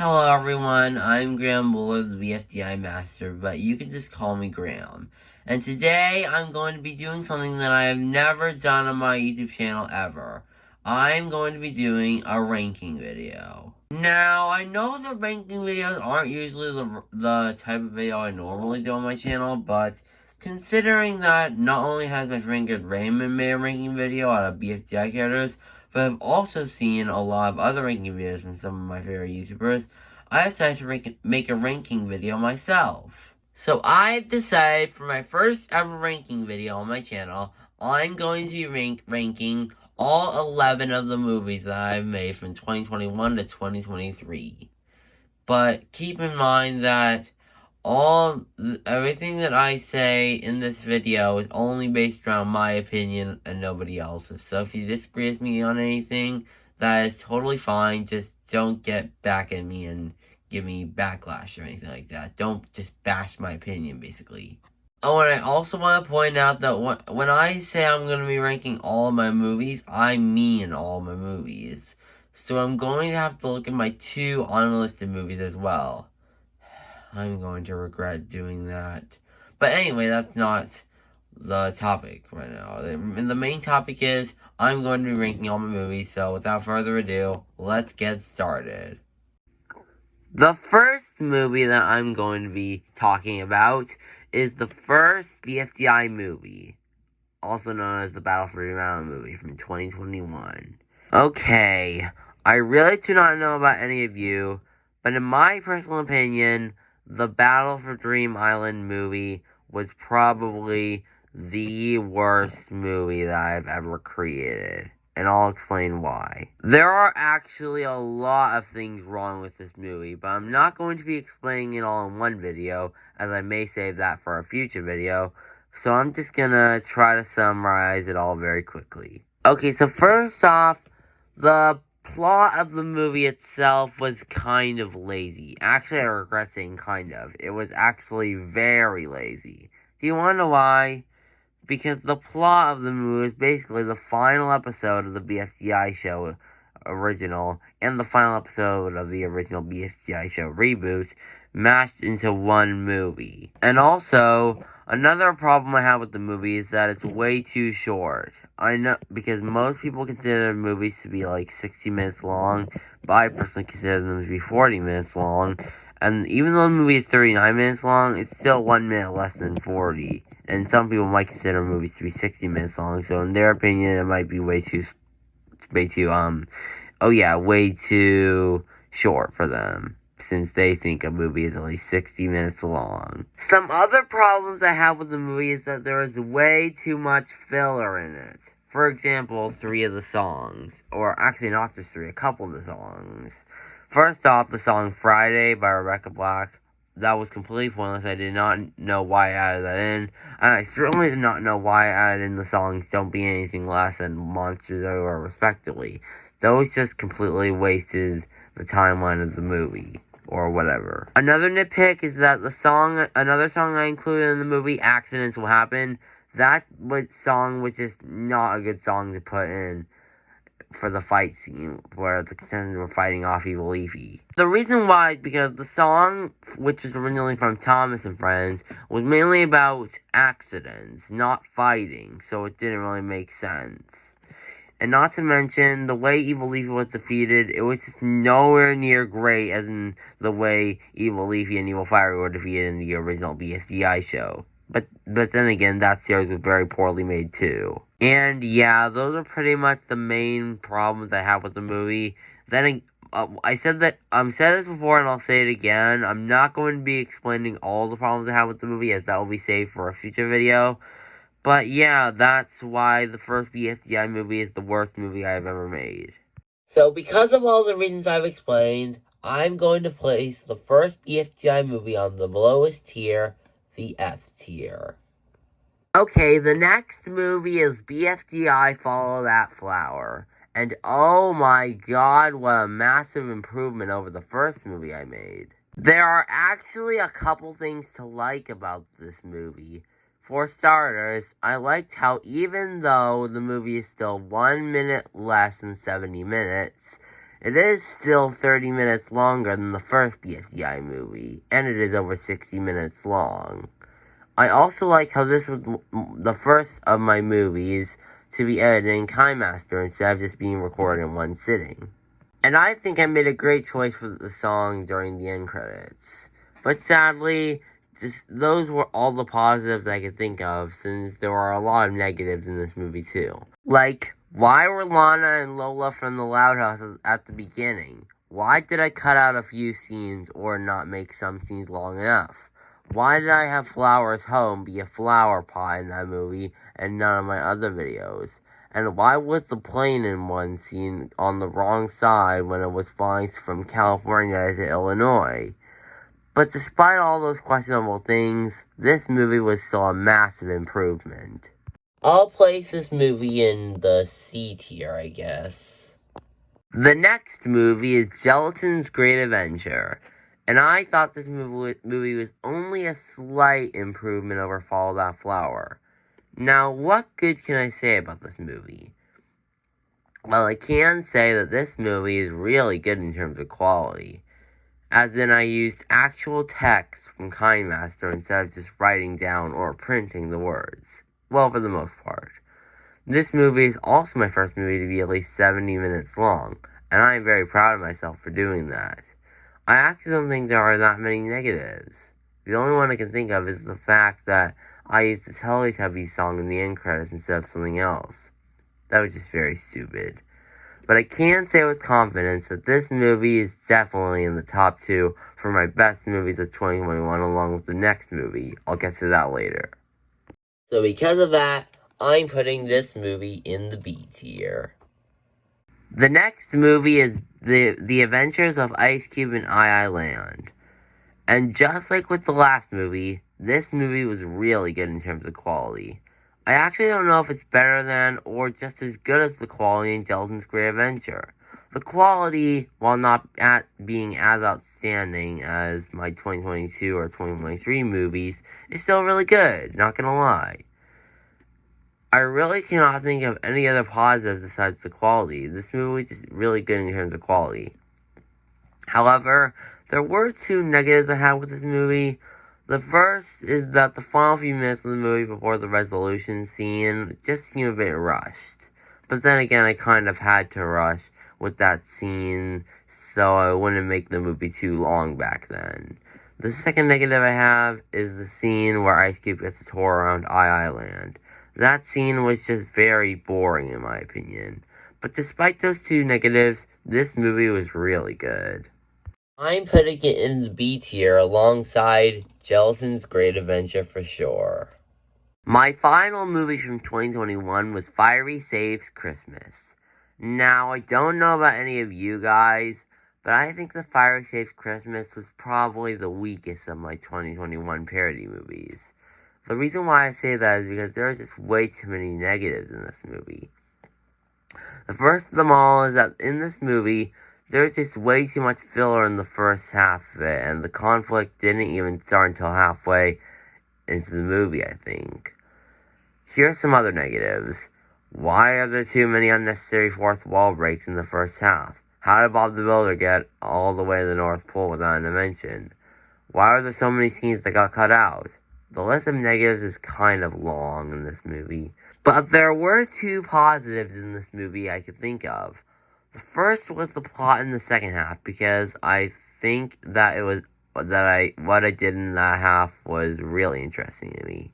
Hello everyone, I'm Graham Buller, the BFDI Master, but you can just call me Graham. And today I'm going to be doing something that I have never done on my YouTube channel ever. I'm going to be doing a ranking video. Now, I know the ranking videos aren't usually the type of video I normally do on my channel, but considering that not only has my friend Good Raymond made a ranking video out of BFDI characters, but I've also seen a lot of other ranking videos from some of my favorite YouTubers, I decided to make a ranking video myself. So I've decided for my first ever ranking video on my channel, I'm going to be ranking all 11 of the movies that I've made from 2021 to 2023. But keep in mind that everything that I say in this video is only based around my opinion and nobody else's. So if you disagree with me on anything, that is totally fine. Just don't get back at me and give me backlash or anything like that. Don't just bash my opinion, basically. Oh, and I also want to point out that when I say I'm going to be ranking all of my movies, I mean all of my movies. So I'm going to have to look at my 2 unlisted movies as well. I'm going to regret doing that. But anyway, that's not the topic right now. The main topic is I'm going to be ranking all my movies, so without further ado, let's get started. The first movie that I'm going to be talking about is the first BFDI movie, also known as the Battle for Dream Island movie from 2021. Okay, I really do not know about any of you, but in my personal opinion, the Battle for Dream Island movie was probably the worst movie that I've ever created. And I'll explain why. There are actually a lot of things wrong with this movie, but I'm not going to be explaining it all in one video, as I may save that for a future video. So I'm just gonna try to summarize it all very quickly. Okay, so first off, the plot of the movie itself was kind of lazy. Actually, I regret saying kind of. It was actually very lazy. Do you want to know why? Because the plot of the movie is basically the final episode of the BFDI show original and the final episode of the original BFDI show reboot mashed into one movie. And also, another problem I have with the movie is that it's way too short. I know, because most people consider movies to be like 60 minutes long, but I personally consider them to be 40 minutes long. And even though the movie is 39 minutes long, it's still 1 minute less than 40. And some people might consider movies to be 60 minutes long, so in their opinion, it might be way too short for them, since they think a movie is only 60 minutes long. Some other problems I have with the movie is that there is way too much filler in it. For example, 3 of the songs, or actually not just 3, a couple of the songs. First off, the song Friday by Rebecca Black. That was completely pointless. I did not know why I added that in. And I certainly did not know why I added in the songs Don't Be Anything Less and Monsters Everywhere, respectively. Those just completely wasted the timeline of the movie, or whatever. Another nitpick is that another song I included in the movie, Accidents Will Happen, that song was just not a good song to put in for the fight scene where the contenders were fighting off Evil Evie. The reason why is because the song, which is originally from Thomas and Friends, was mainly about accidents, not fighting, so it didn't really make sense. And not to mention, the way Evil Evie was defeated, it was just nowhere near great as in the way Evil Evie and Evil Fiery were defeated in the original BFDI show. But then again, that series was very poorly made too. And yeah, those are pretty much the main problems I have with the movie. Then I said this before and I'll say it again. I'm not going to be explaining all the problems I have with the movie, as that will be saved for a future video. But yeah, that's why the first BFDI movie is the worst movie I've ever made. So because of all the reasons I've explained, I'm going to place the first BFDI movie on the lowest tier, the F tier. Okay, the next movie is BFDI Follow That Flower. And oh my god, what a massive improvement over the first movie I made. There are actually a couple things to like about this movie. For starters, I liked how even though the movie is still 1 minute less than 70 minutes, It is still 30 minutes longer than the first BSDI movie, and it is over 60 minutes long. I also like how this was the first of my movies to be edited in KineMaster instead of just being recorded in one sitting. And I think I made a great choice for the song during the end credits. But sadly, those were all the positives I could think of, since there were a lot of negatives in this movie too. Like, why were Lana and Lola from the Loud House at the beginning? Why did I cut out a few scenes or not make some scenes long enough? Why did I have Flower's home be a flower pot in that movie and none of my other videos? And why was the plane in one scene on the wrong side when it was flying from California to Illinois? But despite all those questionable things, this movie was still a massive improvement. I'll place this movie in the C tier, I guess. The next movie is Gelatin's Great Adventure, and I thought this movie was only a slight improvement over Follow That Flower. Now, what good can I say about this movie? Well, I can say that this movie is really good in terms of quality. As in, I used actual text from KineMaster instead of just writing down or printing the words. Well, for the most part. This movie is also my first movie to be at least 70 minutes long, and I am very proud of myself for doing that. I actually don't think there are that many negatives. The only one I can think of is the fact that I used the Teletubbies song in the end credits instead of something else. That was just very stupid. But I can say with confidence that this movie is definitely in the top 2 for my best movies of 2021, along with the next movie. I'll get to that later. So because of that, I'm putting this movie in the B tier. The next movie is The Adventures of Ice Cube in I Land. And just like with the last movie, this movie was really good in terms of quality. I actually don't know if it's better than or just as good as the quality in Gelatin's Great Adventure. The quality, while not being as outstanding as my 2022 or 2023 movies, is still really good, not gonna lie. I really cannot think of any other positives besides the quality. This movie is just really good in terms of quality. However, there were 2 negatives I have with this movie. The first is that the final few minutes of the movie before the resolution scene just seemed a bit rushed. But then again, I kind of had to rush with that scene so I wouldn't make the movie too long back then. The second negative I have is the scene where Ice Cube gets a tour around I Land. That scene was just very boring in my opinion. But despite those 2 negatives, this movie was really good. I'm putting it in the B tier alongside Gelatin's Great Adventure for sure. My final movie from 2021 was Fiery Saves Christmas. Now, I don't know about any of you guys, but I think the Fiery Saves Christmas was probably the weakest of my 2021 parody movies. The reason why I say that is because there are just way too many negatives in this movie. The first of them all is that in this movie, there's just way too much filler in the first half of it, and the conflict didn't even start until halfway into the movie, I think. Here are some other negatives. Why are there too many unnecessary fourth wall breaks in the first half? How did Bob the Builder get all the way to the North Pole without an invention? Why are there so many scenes that got cut out? The list of negatives is kind of long in this movie. But there were 2 positives in this movie I could think of. The first was the plot in the second half, because I think that what I did in that half was really interesting to me.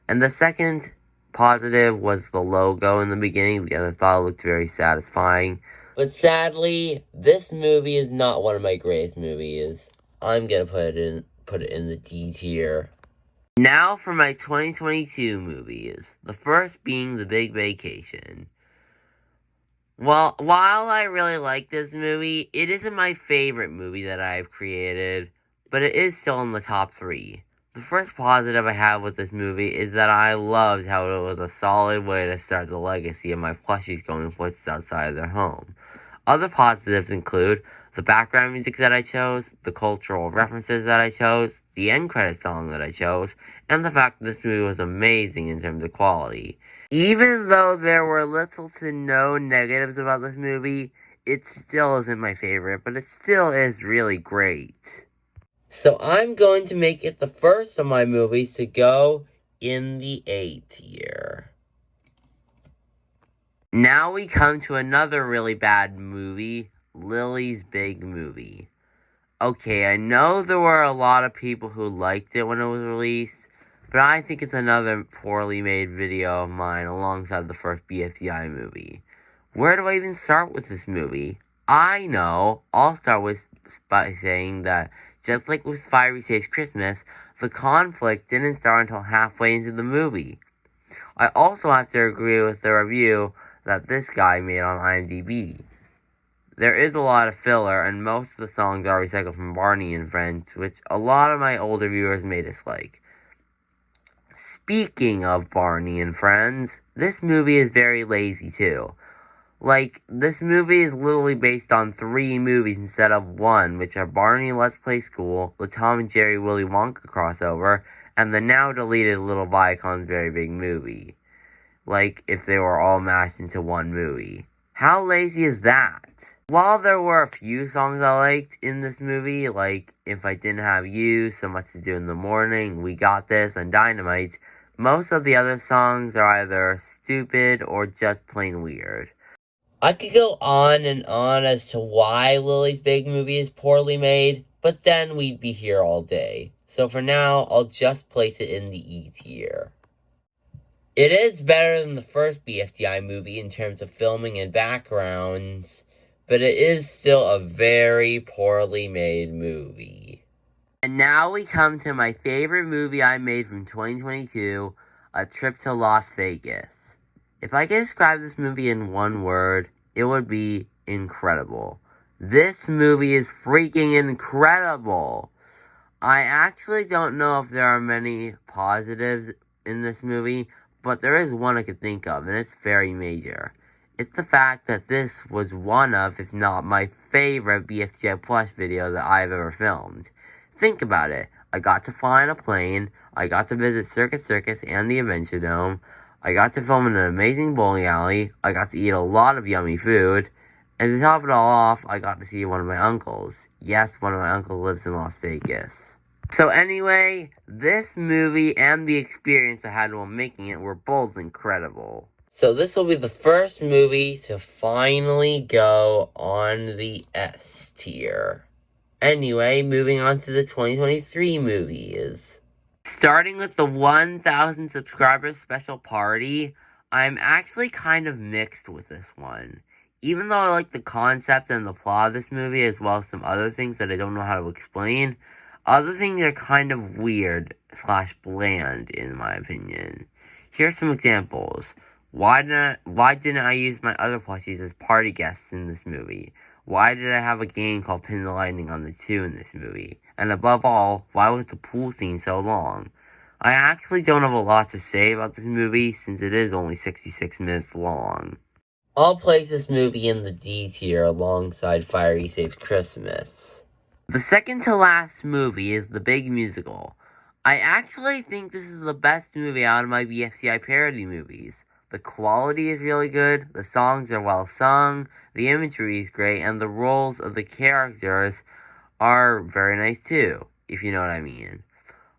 And the second positive was the logo in the beginning, because I thought it looked very satisfying. But sadly, this movie is not one of my greatest movies. I'm gonna put it in the D tier. Now for my 2022 movies. The first being The Big Vacation. Well, while I really like this movie, it isn't my favorite movie that I've created, but it is still in the top 3. The first positive I have with this movie is that I loved how it was a solid way to start the legacy of my plushies going places outside of their home. Other positives include the background music that I chose, the cultural references that I chose, the end credit song that I chose, and the fact that this movie was amazing in terms of quality. Even though there were little to no negatives about this movie, it still isn't my favorite, but it still is really great. So I'm going to make it the first of my movies to go in the A tier. Now we come to another really bad movie, Lily's Big Movie. Okay, I know there were a lot of people who liked it when it was released, but I think it's another poorly made video of mine alongside the first BFDI movie. Where do I even start with this movie? I know, I'll start by saying that, just like with Fiery Saves Christmas, the conflict didn't start until halfway into the movie. I also have to agree with the review that this guy made on IMDb. There is a lot of filler, and most of the songs are recycled from Barney and Friends, which a lot of my older viewers may dislike. Speaking of Barney and Friends, this movie is very lazy too. Like, this movie is literally based on 3 movies instead of 1, which are Barney Let's Play School, the Tom and Jerry Willy Wonka crossover, and the now deleted Little Viacom's Very Big Movie. Like, if they were all mashed into one movie. How lazy is that? While there were a few songs I liked in this movie, like If I Didn't Have You, So Much to Do in the Morning, We Got This, and Dynamite, most of the other songs are either stupid or just plain weird. I could go on and on as to why Lily's Big Movie is poorly made, but then we'd be here all day. So for now, I'll just place it in the E tier. It is better than the first BFDI movie in terms of filming and backgrounds, but it is still a very poorly made movie. And now we come to my favorite movie I made from 2022, A Trip to Las Vegas. If I could describe this movie in one word, it would be incredible. This movie is freaking incredible. I actually don't know if there are many positives in this movie, but there is one I could think of, and it's very major. It's the fact that this was one of, if not my favorite BFDI Plus video that I've ever filmed. Think about it. I got to fly on a plane, I got to visit Circus Circus and the Adventure Dome, I got to film in an amazing bowling alley, I got to eat a lot of yummy food, and to top it all off, I got to see one of my uncles. Yes, one of my uncles lives in Las Vegas. So anyway, this movie and the experience I had while making it were both incredible. So this will be the first movie to finally go on the S tier. Anyway, moving on to the 2023 movies. Starting with the 1,000 subscribers special party, I'm actually kind of mixed with this one. Even though I like the concept and the plot of this movie, as well as some other things that I don't know how to explain, other things are kind of weird / bland, in my opinion. Here's some examples. Why didn't I use my other plushies as party guests in this movie? Why did I have a game called Pin the Lightning on the 2 in this movie? And above all, why was the pool scene so long? I actually don't have a lot to say about this movie since it is only 66 minutes long. I'll place this movie in the D tier alongside Fiery Saves Christmas. The second to last movie is The Big Musical. I actually think this is the best movie out of my BFDI parody movies. The quality is really good, the songs are well sung, the imagery is great, and the roles of the characters are very nice too, if you know what I mean.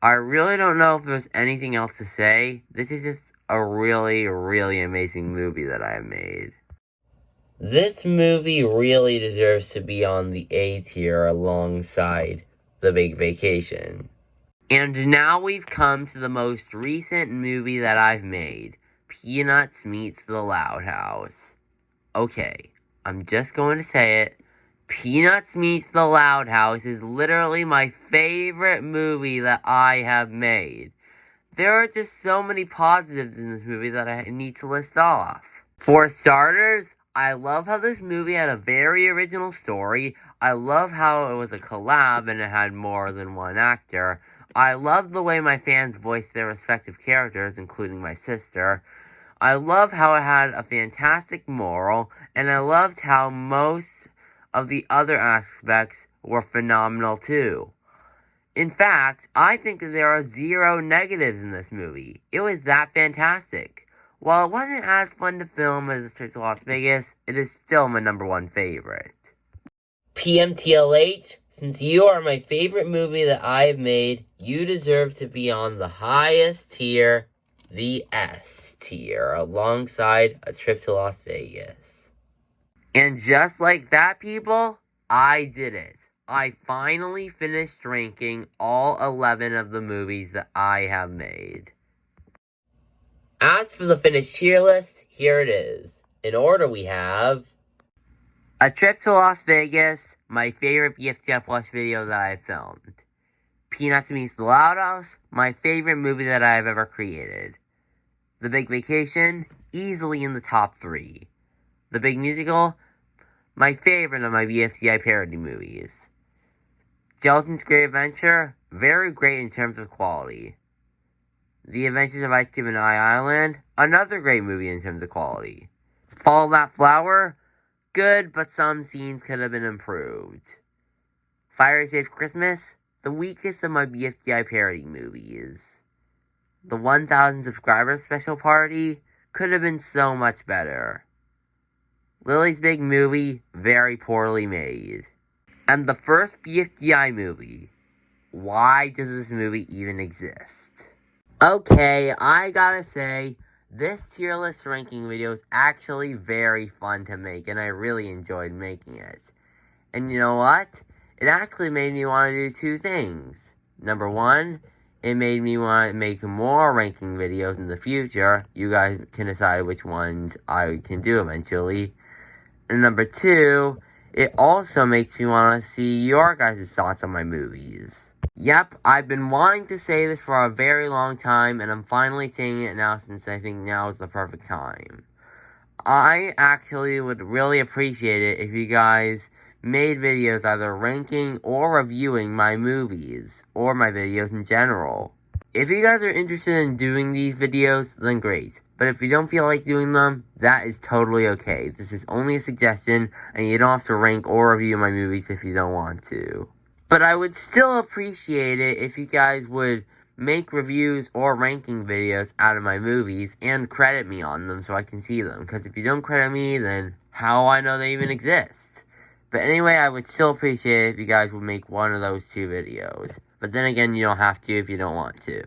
I really don't know if there's anything else to say. This is just a really, really amazing movie that I have made. This movie really deserves to be on the A tier alongside The Big Vacation. And now we've come to the most recent movie that I've made, Peanuts Meets the Loud House. Okay, I'm just going to say it. Peanuts Meets the Loud House is literally my favorite movie that I have made. There are just so many positives in this movie that I need to list off. For starters, I love how this movie had a very original story. I love how it was a collab and it had more than one actor. I love the way my fans voiced their respective characters, including my sister. I love how it had a fantastic moral, and I loved how most of the other aspects were phenomenal too. In fact, I think that there are 0 negatives in this movie. It was that fantastic. While it wasn't as fun to film as A Trip to Las Vegas, it is still my #1 favorite. PMTLH, since you are my favorite movie that I have made, you deserve to be on the highest tier, the S tier, alongside A Trip to Las Vegas. And just like that, people, I did it. I finally finished ranking all 11 of the movies that I have made. As for the finished tier list, here it is. In order we have A Trip to Las Vegas, my favorite BFTF Plus video that I have filmed. Peanuts Meets the Loud House, my favorite movie that I have ever created. The Big Vacation, easily in the top 3. The Big Musical, my favorite of my BFTI parody movies. Gelatin's Great Adventure, very great in terms of quality. The Adventures of Ice Cube and Island, another great movie in terms of quality. Follow That Flower, good, but some scenes could have been improved. Fire Safe Christmas, the weakest of my BFTI parody movies. The 1,000 subscribers special party could have been so much better. Lily's Big Movie, very poorly made. And the first BFTI movie, why does this movie even exist? Okay, I gotta say, this tier list ranking video is actually very fun to make, and I really enjoyed making it. And you know what? It actually made me want to do 2 things. Number 1, it made me want to make more ranking videos in the future. You guys can decide which ones I can do eventually. And number 2, it also makes me want to see your guys' thoughts on my movies. Yep, I've been wanting to say this for a very long time, and I'm finally saying it now since I think now is the perfect time. I actually would really appreciate it if you guys made videos either ranking or reviewing my movies, or my videos in general. If you guys are interested in doing these videos, then great. But if you don't feel like doing them, that is totally okay. This is only a suggestion, and you don't have to rank or review my movies if you don't want to. But I would still appreciate it if you guys would make reviews or ranking videos out of my movies and credit me on them so I can see them. Because if you don't credit me, then how will I know they even exist? But anyway, I would still appreciate it if you guys would make one of those 2 videos. But then again, you don't have to if you don't want to.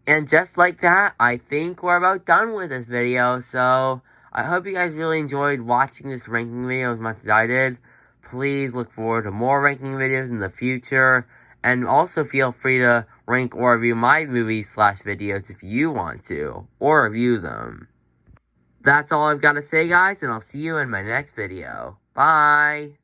And just like that, I think we're about done with this video. So I hope you guys really enjoyed watching this ranking video as much as I did. Please look forward to more ranking videos in the future. And also feel free to rank or review my movies/videos if you want to. Or review them. That's all I've got to say, guys. And I'll see you in my next video. Bye!